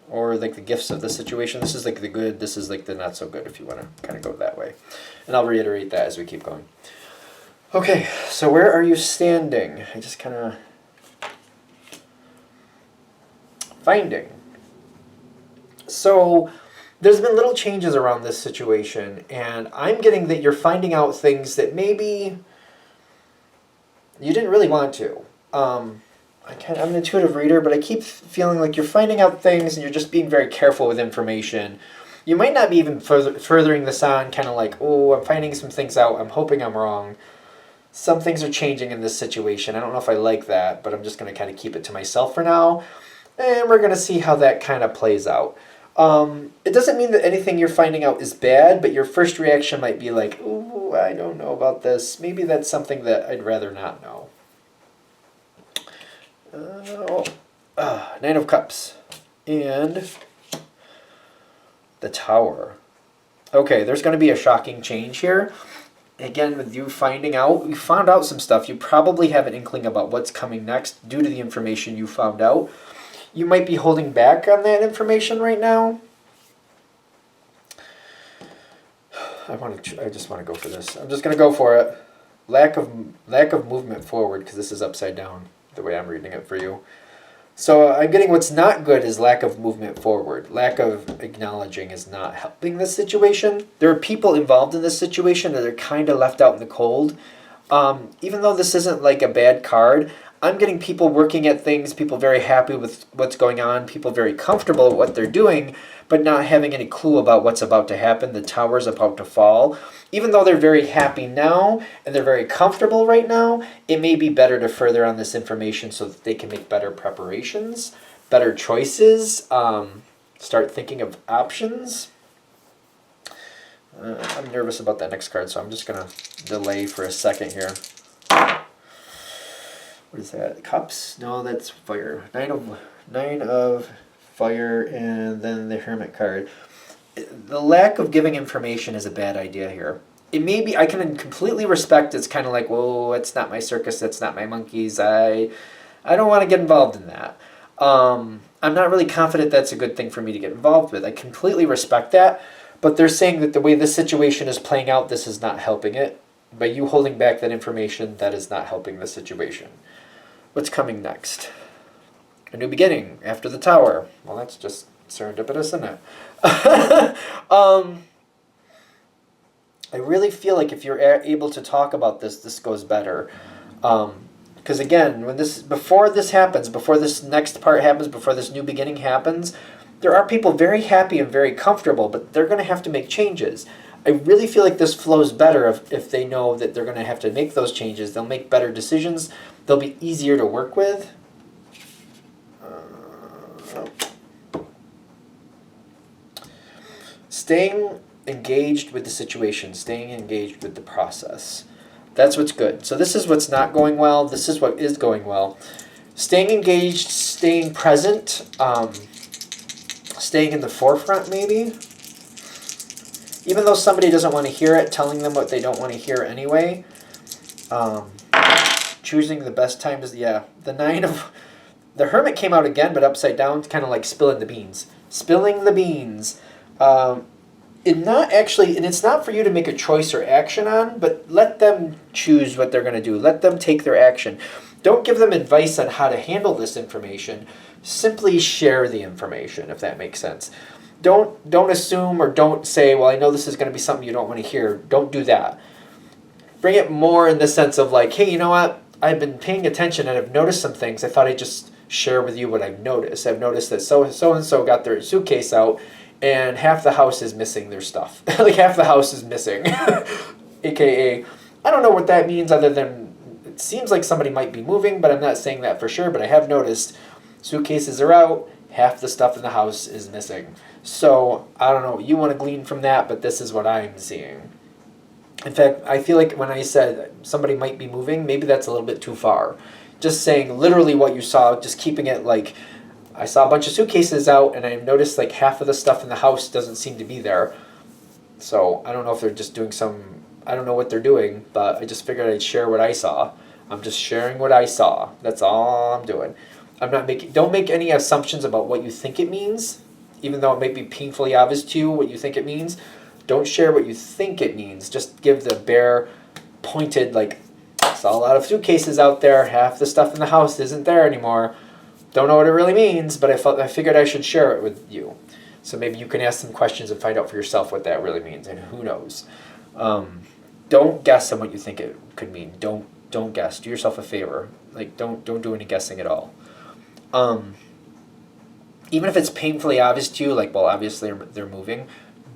Or like the gifts of the situation. This is like the good. This is like the not so good, if you want to kind of go that way. And I'll reiterate that as we keep going. Okay, so where are you standing? I just kind of... Finding. So there's been little changes around this situation, and I'm getting that you're finding out things that maybe you didn't really want to. I'm an intuitive reader, but I keep feeling like you're finding out things and you're just being very careful with information. You might not be even furthering this on, kind of like, oh, I'm finding some things out. I'm hoping I'm wrong. Some things are changing in this situation. I don't know if I like that, but I'm just going to kind of keep it to myself for now. And we're going to see how that kind of plays out. It doesn't mean that anything you're finding out is bad, but your first reaction might be like, ooh, I don't know about this. Maybe that's something that I'd rather not know. Nine of Cups. And the Tower. Okay, there's going to be a shocking change here. Again, with you finding out, you found out some stuff. You probably have an inkling about what's coming next due to the information you found out. You might be holding back on that information right now. I just want to go for this. I'm just going to go for it. Lack of movement forward, because this is upside down, the way I'm reading it for you. So I'm getting what's not good is lack of movement forward. Lack of acknowledging is not helping this situation. There are people involved in this situation that are kind of left out in the cold. Even though this isn't like a bad card, I'm getting people working at things, people very happy with what's going on, people very comfortable with what they're doing, but not having any clue about what's about to happen. The tower's about to fall. Even though they're very happy now and they're very comfortable right now, it may be better to further on this information so that they can make better preparations, better choices, start thinking of options. I'm nervous about that next card, so I'm just going to delay for a second here. What is that? Cups? No, that's fire. Nine of fire, and then the Hermit card. The lack of giving information is a bad idea here. It may be, I can completely respect it's kind of like, whoa, it's not my circus, that's not my monkeys. I don't want to get involved in that. I'm not really confident that's a good thing for me to get involved with. I completely respect that, but they're saying that the way this situation is playing out, this is not helping it. By you holding back that information, that is not helping the situation. What's coming next? A new beginning after the Tower. Well, that's just serendipitous, isn't it? I really feel like if you're able to talk about this, this goes better. Because again, before this happens, before this next part happens, before this new beginning happens, there are people very happy and very comfortable, but they're going to have to make changes. I really feel like this flows better if they know that they're going to have to make those changes. They'll make better decisions. They'll be easier to work with. Staying engaged with the situation, staying engaged with the process. That's what's good. So this is what's not going well. This is what is going well. Staying engaged, staying present, staying in the forefront maybe. Even though somebody doesn't want to hear it, telling them what they don't want to hear anyway. Choosing the best time is, yeah. The Hermit came out again, but upside down, kind of like spilling the beans. Spilling the beans. And it's not for you to make a choice or action on, but let them choose what they're going to do. Let them take their action. Don't give them advice on how to handle this information. Simply share the information, if that makes sense. Don't assume or don't say, well, I know this is going to be something you don't want to hear. Don't do that. Bring it more in the sense of like, hey, you know what? I've been paying attention and I've noticed some things. I thought I'd just share with you what I've noticed. I've noticed that so-and-so got their suitcase out and half the house is missing their stuff. Like half the house is missing. AKA, I don't know what that means other than it seems like somebody might be moving, but I'm not saying that for sure. But I have noticed suitcases are out half the stuff in the house is missing. So I don't know what you want to glean from that, but this is what I'm seeing. In fact, I feel like when I said somebody might be moving, maybe that's a little bit too far. Just saying literally what you saw, just keeping it like, I saw a bunch of suitcases out and I noticed like half of the stuff in the house doesn't seem to be there. So I don't know if they're just doing I don't know what they're doing, but I just figured I'd share what I saw. I'm just sharing what I saw. That's all I'm doing. Don't make any assumptions about what you think it means, even though it may be painfully obvious to you what you think it means. Don't share what you think it means. Just give the bare, pointed, like, saw a lot of suitcases out there. Half the stuff in the house isn't there anymore. Don't know what it really means, but I figured I should share it with you. So maybe you can ask some questions and find out for yourself what that really means, and who knows. Don't guess on what you think it could mean. Don't guess. Do yourself a favor. Like, don't do any guessing at all. Even if it's painfully obvious to you, like, well, obviously they're moving,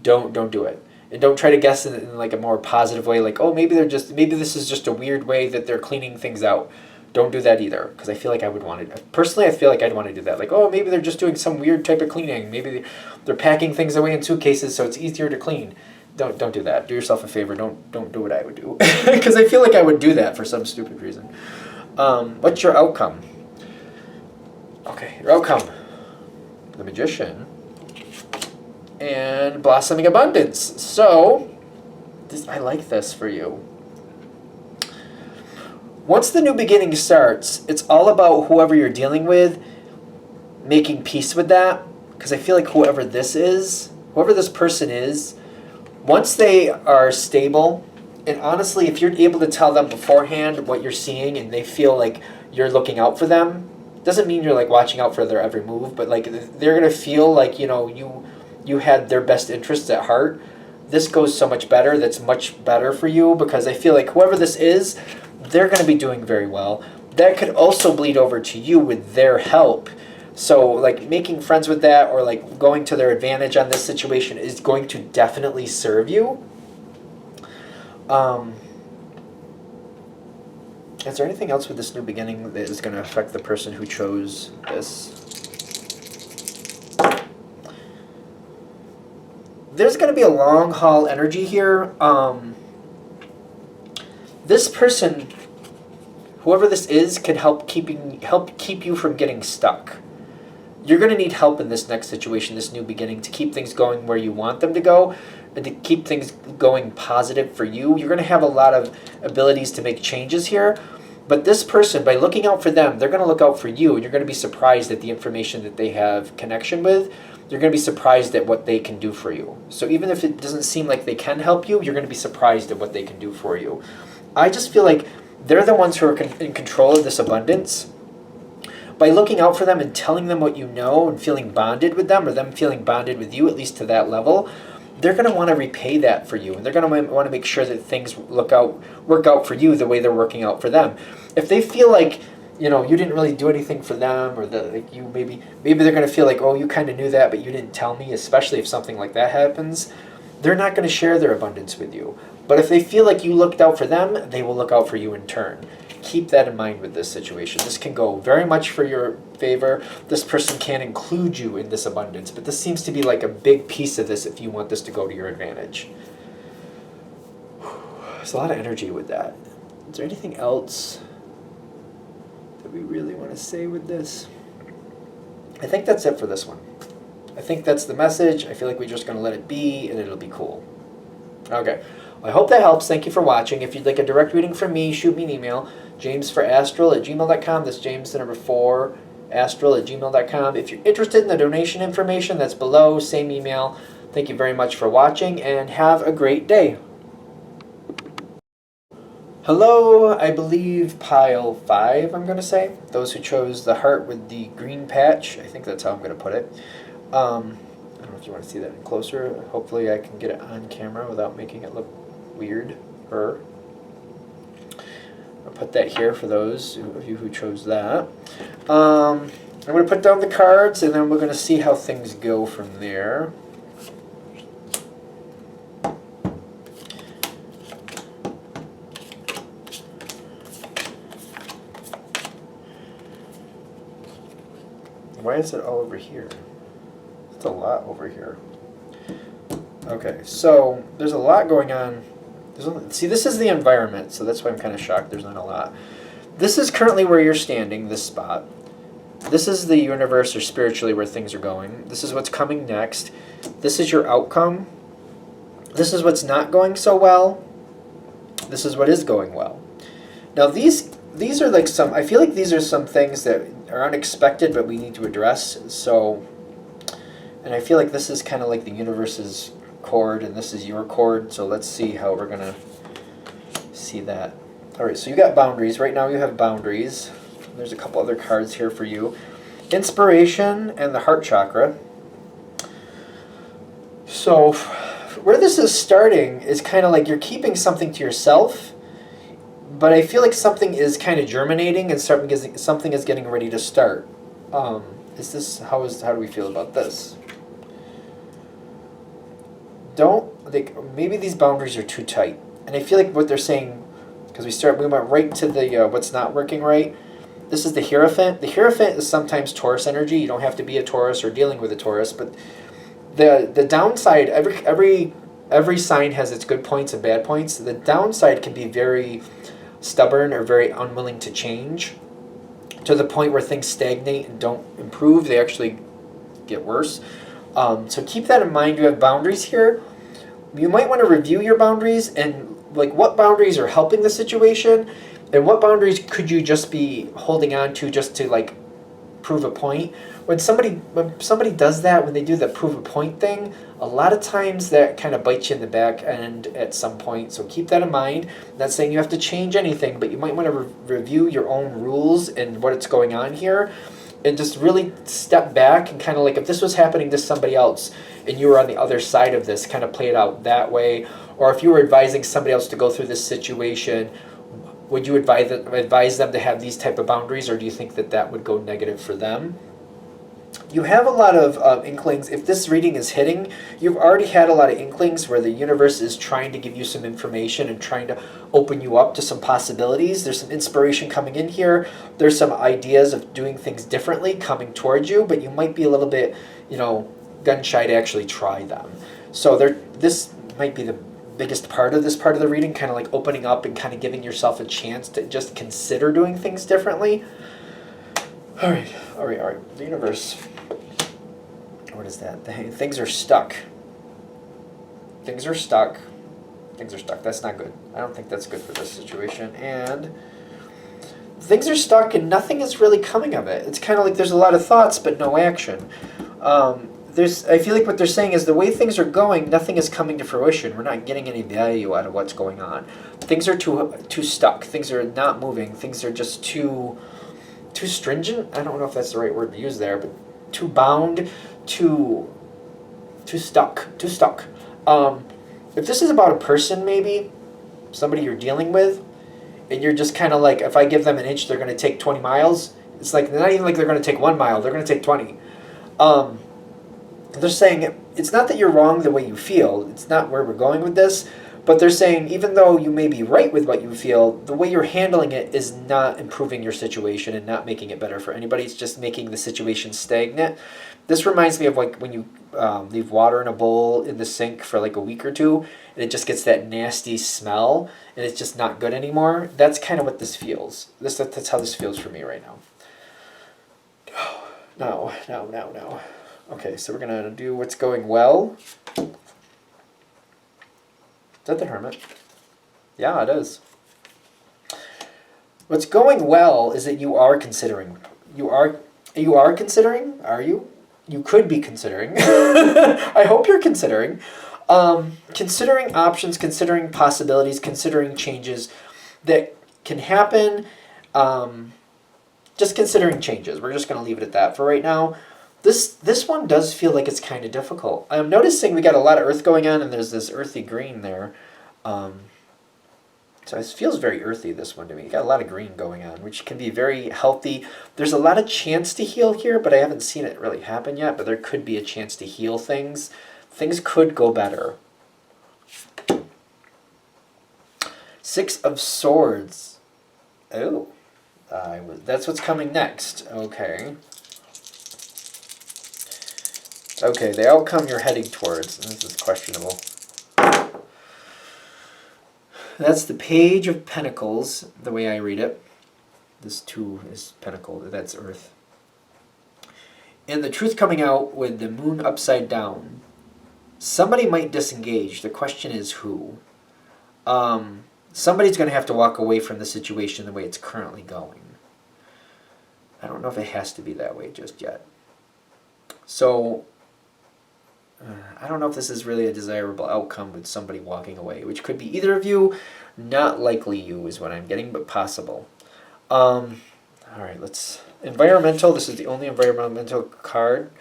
don't do it. And don't try to guess in like a more positive way, like, oh, maybe this is just a weird way that they're cleaning things out. Don't do that either, because I feel like I would want to. Personally, I feel like I'd want to do that. Like, oh, maybe they're just doing some weird type of cleaning. Maybe they're packing things away in suitcases so it's easier to clean. Don't do that. Do yourself a favor. Don't do what I would do, because I feel like I would do that for some stupid reason. What's your outcome? Okay, your outcome. The Magician. And Blossoming Abundance. So, I like this for you. Once the new beginning starts, it's all about whoever you're dealing with, making peace with that. Because I feel like whoever this person is, once they are stable, and honestly, if you're able to tell them beforehand what you're seeing and they feel like you're looking out for them, doesn't mean you're like watching out for their every move, but like they're going to feel like, you had their best interests at heart. This goes so much better. That's much better for you, because I feel like whoever this is, they're going to be doing very well. That could also bleed over to you with their help. So like making friends with that, or like going to their advantage on this situation, is going to definitely serve you. Is there anything else with this new beginning that is going to affect the person who chose this? There's going to be a long haul energy here. This person, whoever this is, can help keep you from getting stuck. You're going to need help in this next situation, this new beginning, to keep things going where you want them to go, and to keep things going positive for you. You're going to have a lot of abilities to make changes here. But this person, by looking out for them, they're going to look out for you, and you're going to be surprised at the information that they have connection with. You're going to be surprised at what they can do for you. So even if it doesn't seem like they can help you, you're going to be surprised at what they can do for you. I just feel like they're the ones who are in control of this abundance. By looking out for them and telling them what you know and feeling bonded with them, or them feeling bonded with you, at least to that level, they're going to want to repay that for you. And they're going to want to make sure that things work out for you the way they're working out for them. If they feel like, you didn't really do anything for them, or that like you maybe they're going to feel like, oh, you kind of knew that, but you didn't tell me, especially if something like that happens, they're not going to share their abundance with you. But if they feel like you looked out for them, they will look out for you in turn. Keep that in mind with this situation. This can go very much for your favor. This person can include you in this abundance, but this seems to be like a big piece of this if you want this to go to your advantage. There's a lot of energy with that. Is there anything else that we really want to say with this? I think that's it for this one. I think that's the message. I feel like we're just going to let it be, and it'll be cool. Okay. Well, I hope that helps. Thank you for watching. If you'd like a direct reading from me, shoot me an email, jamesforastral@gmail.com. That's James, the number 4, astral@gmail.com. If you're interested in the donation information, that's below, same email. Thank you very much for watching, and have a great day. Hello, I believe pile 5, I'm going to say. Those who chose the heart with the green patch. I think that's how I'm going to put it. I don't know if you want to see that closer. Hopefully I can get it on camera without making it look weird. I'll put that here for those of you who chose that. I'm going to put down the cards, and then we're going to see how things go from there. Why is it all over here? It's a lot over here. Okay, so there's a lot going on. See, this is the environment, so that's why I'm kind of shocked there's not a lot. This is currently where you're standing, this spot. This is the universe or spiritually where things are going. This is what's coming next. This is your outcome. This is what's not going so well. This is what is going well. Now these are like some, I feel like these are some things that are unexpected but we need to address. So, and I feel like this is kind of like the universe's chord and this is your chord. So let's see how we're going to see that. All right, so you got boundaries. Right now you have boundaries. There's a couple other cards here for you. Inspiration and the heart chakra. So where this is starting is kind of like you're keeping something to yourself, but I feel like something is kind of germinating and something is getting ready to start. How do we feel about this? Maybe these boundaries are too tight. And I feel like what they're saying, because we went right to the what's not working right. This is the Hierophant. The Hierophant is sometimes Taurus energy. You don't have to be a Taurus or dealing with a Taurus, but the downside, every sign has its good points and bad points. The downside can be very stubborn or very unwilling to change to the point where things stagnate and don't improve. They actually get worse. So keep that in mind. You have boundaries here. You might want to review your boundaries and like what boundaries are helping the situation and what boundaries could you just be holding on to just to like prove a point. When somebody does that, when they do the prove a point thing, a lot of times that kind of bites you in the back end at some point. So keep that in mind. I'm not saying you have to change anything, but you might want to review your own rules and what's going on here and just really step back and kind of like if this was happening to somebody else and you were on the other side of this, kind of play it out that way. Or if you were advising somebody else to go through this situation, would you advise them to have these type of boundaries, or do you think that would go negative for them? You have a lot of inklings. If this reading is hitting, you've already had a lot of inklings where the universe is trying to give you some information and trying to open you up to some possibilities. There's some inspiration coming in here. There's some ideas of doing things differently coming towards you, but you might be a little bit, gun shy to actually try them. So this might be the biggest part of this part of the reading, kind of like opening up and kind of giving yourself a chance to just consider doing things differently. All right. The universe. What is that? Things are stuck. Things are stuck. That's not good. I don't think that's good for this situation. And things are stuck and nothing is really coming of it. It's kind of like there's a lot of thoughts but no action. I feel like what they're saying is the way things are going, nothing is coming to fruition. We're not getting any value out of what's going on. Things are too stuck. Things are not moving. Things are just too stringent. I don't know if that's the right word to use there, but too bound, too stuck. If this is about a person, maybe somebody you're dealing with, and you're just kind of like, if I give them an inch, they're going to take 20 miles. It's like not even like they're going to take 1 mile. They're going to take 20. They're saying it's not that you're wrong the way you feel. It's not where we're going with this. But they're saying even though you may be right with what you feel, the way you're handling it is not improving your situation and not making it better for anybody. It's just making the situation stagnant. This reminds me of like when you leave water in a bowl in the sink for like a week or two, and it just gets that nasty smell, and it's just not good anymore. That's kind of what this feels. That's how this feels for me right now. No. Okay, so we're going to do what's going well. Is that the Hermit? Yeah, it is. What's going well is that you are considering. You are considering? Are you? You could be considering. I hope you're considering. Considering options, considering possibilities, considering changes that can happen. Just considering changes. We're just going to leave it at that for right now. This one does feel like it's kind of difficult. I'm noticing we got a lot of earth going on, and there's this earthy green there. So it feels very earthy, this one to me. You got a lot of green going on, which can be very healthy. There's a lot of chance to heal here, but I haven't seen it really happen yet. But there could be a chance to heal things. Things could go better. 6 of Swords. Oh. That's what's coming next. Okay. Okay, the outcome you're heading towards. This is questionable. That's the Page of Pentacles, the way I read it. This 2 is Pentacle, that's Earth. And the truth coming out with the Moon upside down. Somebody might disengage. The question is who. Somebody's going to have to walk away from the situation the way it's currently going. I don't know if it has to be that way just yet. So, I don't know if this is really a desirable outcome with somebody walking away, which could be either of you. Not likely you is what I'm getting, but possible. All right, let's... Environmental, this is the only environmental card.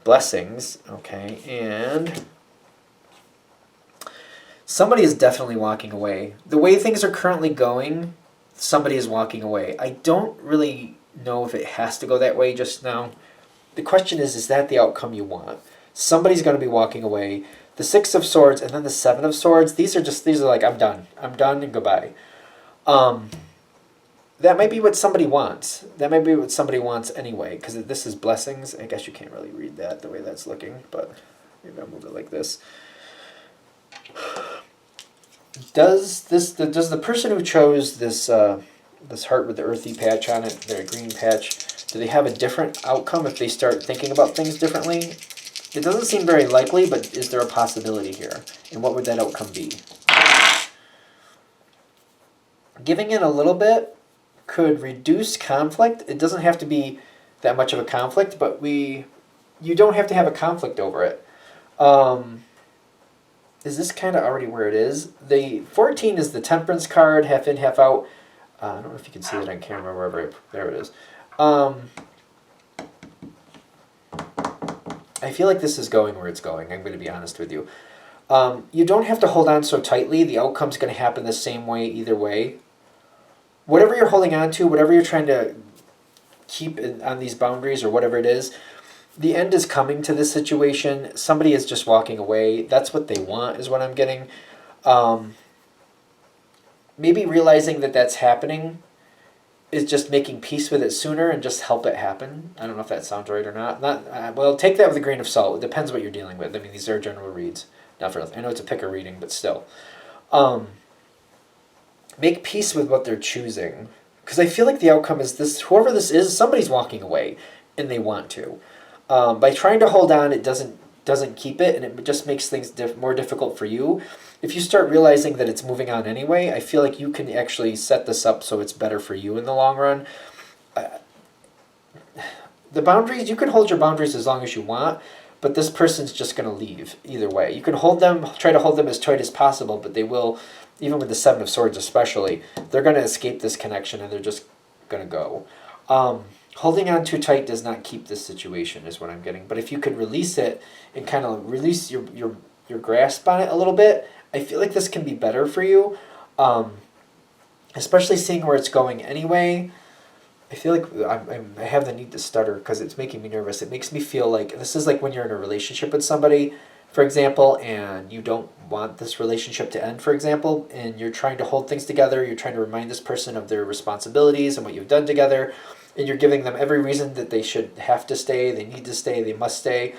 Blessings, okay, and... Somebody is definitely walking away. The way things are currently going, somebody is walking away. I don't really know if it has to go that way just now. The question is that the outcome you want? Somebody's going to be walking away. The 6 of Swords and then the 7 of Swords, these are like, I'm done and goodbye. That might be what somebody wants. That might be what somebody wants anyway, because this is Blessings. I guess you can't really read that the way that's looking, but maybe I'll move it like this. Does the person who chose this this heart with the earthy patch on it, the green patch, do they have a different outcome if they start thinking about things differently? It doesn't seem very likely, but is there a possibility here? And what would that outcome be? Giving in a little bit could reduce conflict. It doesn't have to be that much of a conflict, but you don't have to have a conflict over it. Is this kind of already where it is? The 14 is the Temperance card, half in, half out. I don't know if you can see it on camera, wherever there it is. I feel like this is going where it's going. I'm going to be honest with you. You don't have to hold on so tightly. The outcome's going to happen the same way either way. Whatever you're holding on to, whatever you're trying to keep on these boundaries or whatever it is, the end is coming to this situation. Somebody is just walking away. That's what they want is what I'm getting. Maybe realizing that that's happening is just making peace with it sooner and just help it happen. I don't know if that sounds right or not. Well, take that with a grain of salt. It depends what you're dealing with. I mean, these are general reads. Not for nothing. I know it's a picker reading, but still. Make peace with what they're choosing. Because I feel like the outcome is this. Whoever this is, somebody's walking away, and they want to. By trying to hold on, it doesn't keep it, and it just makes things more difficult for you. If you start realizing that it's moving on anyway, I feel like you can actually set this up so it's better for you in the long run. The boundaries, you can hold your boundaries as long as you want, but this person's just going to leave either way. You can hold them, try to hold them as tight as possible, but they will, even with the 7 of Swords especially, they're going to escape this connection and they're just going to go. Holding on too tight does not keep this situation is what I'm getting. But if you could release it and kind of release your grasp on it a little bit, I feel like this can be better for you. Especially seeing where it's going anyway. I feel like I have the need to stutter because it's making me nervous. It makes me feel like this is like when you're in a relationship with somebody, for example, and you don't want this relationship to end, for example, and you're trying to hold things together. You're trying to remind this person of their responsibilities and what you've done together. And you're giving them every reason that they should have to stay, they need to stay, they must stay.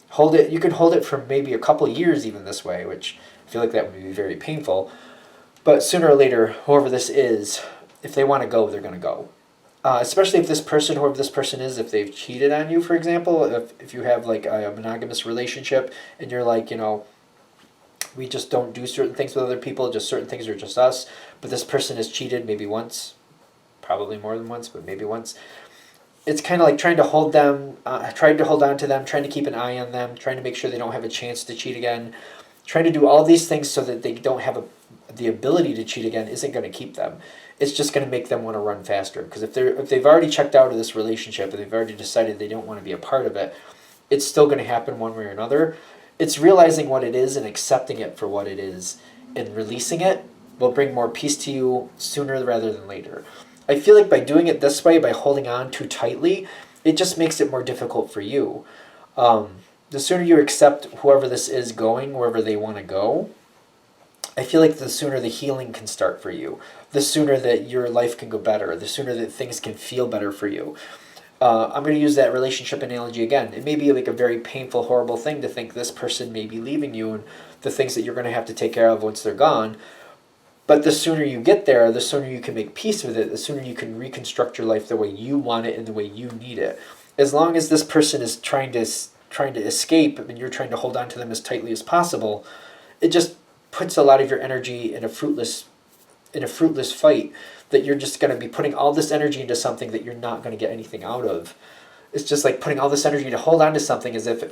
Hold it. You can hold it for maybe a couple years even this way, which I feel like that would be very painful. But sooner or later, whoever this is, if they want to go, they're going to go. Especially if this person, whoever this person is, if they've cheated on you, for example, if you have like a monogamous relationship and you're like, we just don't do certain things with other people, just certain things are just us, but this person has cheated maybe once, probably more than once, but maybe once. It's kind of like trying to hold them, trying to hold on to them, trying to keep an eye on them, trying to make sure they don't have a chance to cheat again, trying to do all these things so that they don't have the ability to cheat again isn't going to keep them. It's just going to make them want to run faster. Because if they've already checked out of this relationship and they've already decided they don't want to be a part of it, it's still going to happen one way or another. It's realizing what it is and accepting it for what it is and releasing it will bring more peace to you sooner rather than later. I feel like by doing it this way, by holding on too tightly, it just makes it more difficult for you. The sooner you accept whoever this is going, wherever they want to go, I feel like the sooner the healing can start for you. The sooner that your life can go better. The sooner that things can feel better for you. I'm going to use that relationship analogy again. It may be like a very painful, horrible thing to think this person may be leaving you and the things that you're going to have to take care of once they're gone. But the sooner you get there, the sooner you can make peace with it, the sooner you can reconstruct your life the way you want it and the way you need it. As long as this person is trying to escape and you're trying to hold on to them as tightly as possible, it just puts a lot of your energy in a fruitless fight that you're just going to be putting all this energy into something that you're not going to get anything out of. It's just like putting all this energy to hold on to something as if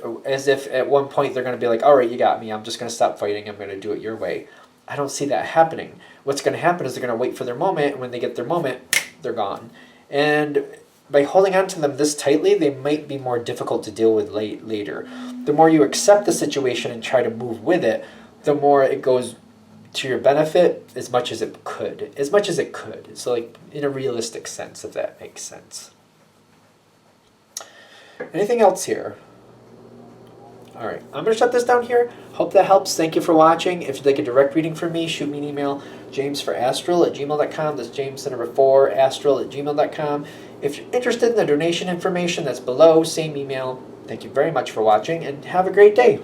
at one point they're going to be like, all right, you got me. I'm just going to stop fighting. I'm going to do it your way. I don't see that happening. What's going to happen is they're going to wait for their moment, and when they get their moment, they're gone. And by holding on to them this tightly, they might be more difficult to deal with later. The more you accept the situation and try to move with it, the more it goes to your benefit as much as it could. So like in a realistic sense, if that makes sense. Anything else here? All right, I'm going to shut this down here. Hope that helps. Thank you for watching. If you'd like a direct reading from me, shoot me an email, jamesforastral@gmail.com. That's James, the number 4, astral@gmail.com. If you're interested in the donation information, that's below, same email. Thank you very much for watching, and have a great day.